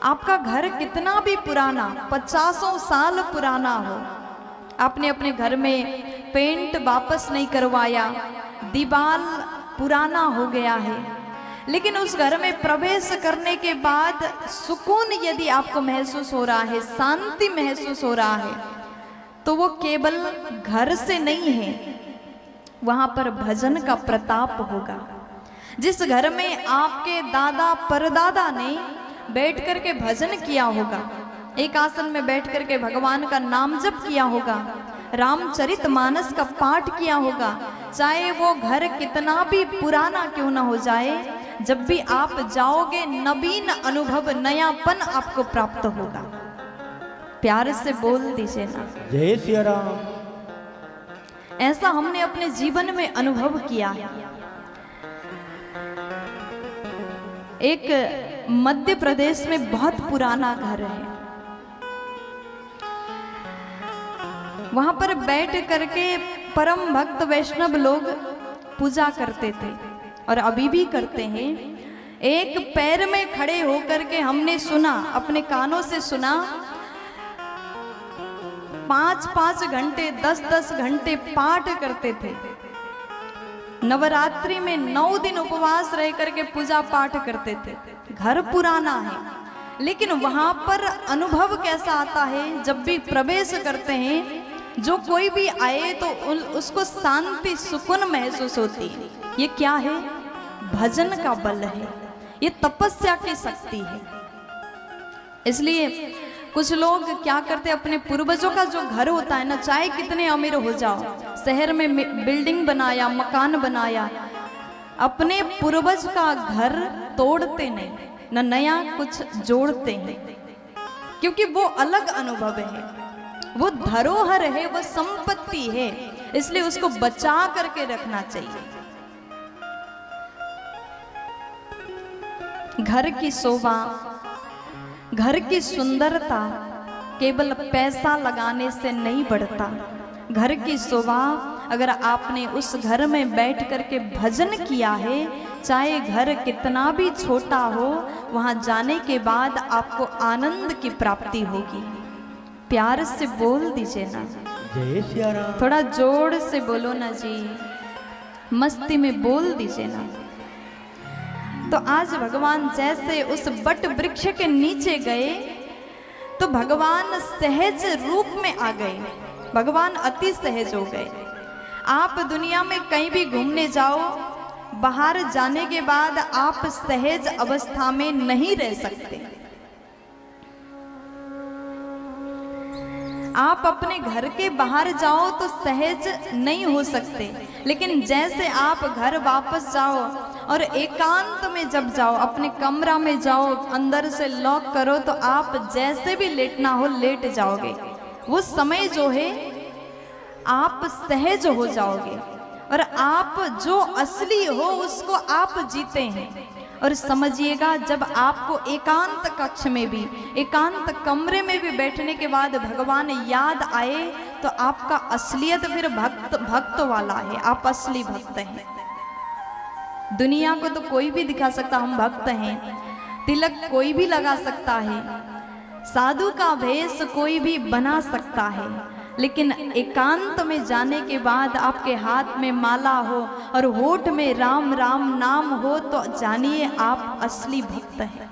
आपका घर कितना भी पुराना, 50 साल पुराना हो, आपने अपने घर में पेंट वापस नहीं करवाया, दीवार पुराना हो गया है, लेकिन उस घर में प्रवेश करने के बाद सुकून यदि आपको महसूस हो रहा है, शांति महसूस हो रहा है, तो वो केवल घर से नहीं है, वहां पर भजन का प्रताप होगा। जिस घर में आपके दादा परदादा ने बैठ करके भजन किया होगा, एक आसन में बैठ करके भगवान का नाम जप किया होगा, रामचरितमानस का पाठ किया होगा, चाहे वो घर कितना भी पुराना क्यों ना हो जाए, जब भी आप जाओगे नवीन अनुभव, नयापन आपको प्राप्त होगा। प्यार से बोल दीजिए ना, जय श्री राम। ऐसा हमने अपने जीवन में अनुभव किया है। एक मध्य प्रदेश में बहुत पुराना घर है, वहां पर बैठ करके परम भक्त वैष्णव लोग पूजा करते थे और अभी भी करते हैं। एक पैर में खड़े होकर के हमने सुना, अपने कानों से सुना, 5-5 घंटे 10-10 घंटे पाठ करते थे। नवरात्रि में 9 दिन उपवास रह करके पूजा पाठ करते थे। घर पुराना है, लेकिन वहां पर अनुभव कैसा आता है, जब भी प्रवेश करते हैं, जो कोई भी आए तो उसको शांति सुकून महसूस होती है। ये क्या है? भजन का बल है, ये तपस्या की शक्ति है। इसलिए कुछ लोग क्या करते, अपने पूर्वजों का जो घर होता है ना, चाहे कितने अमीर हो जाओ, शहर में बिल्डिंग बनाया, मकान बनाया, अपने पूर्वज का घर तोड़ते नहीं, न नया कुछ जोड़ते हैं, क्योंकि वो अलग अनुभव है, वो धरोहर है, वो संपत्ति है, इसलिए उसको बचा करके रखना चाहिए। घर की शोभा, घर की सुंदरता केवल पैसा लगाने से नहीं बढ़ता। घर की शोभा, अगर आपने उस घर में बैठ करके भजन किया है, चाहे घर कितना भी छोटा हो, वहां जाने के बाद आपको आनंद की प्राप्ति होगी। प्यार से बोल दीजिए ना, जय श्री राम। थोड़ा जोर से बोलो ना जी, मस्ती में बोल दीजिए ना। तो आज भगवान जैसे उस बट वृक्ष के नीचे गए, तो भगवान सहज रूप में आ गए, भगवान अति सहज हो गए। आप दुनिया में कहीं भी घूमने जाओ, बाहर जाने के बाद आप सहज अवस्था में नहीं रह सकते। आप अपने घर के बाहर जाओ तो सहज नहीं हो सकते, लेकिन जैसे आप घर वापस जाओ और एकांत में जब जाओ, अपने कमरा में जाओ, अंदर से लॉक करो, तो आप जैसे भी लेटना हो लेट जाओगे। वो समय जो है आप सहज हो जाओगे, और आप जो असली हो उसको आप जीते हैं। और समझिएगा, जब आपको एकांत कक्ष में भी, एकांत कमरे में भी बैठने के बाद भगवान याद आए, तो आपका असलियत फिर भक्त वाला है, आप असली भक्त हैं। दुनिया को तो कोई भी दिखा सकता हम भक्त हैं, तिलक कोई भी लगा सकता है, साधु का भेष कोई भी बना सकता है, लेकिन एकांत में जाने के बाद आपके हाथ में माला हो और होठ में राम राम नाम हो, तो जानिए आप असली भक्त हैं।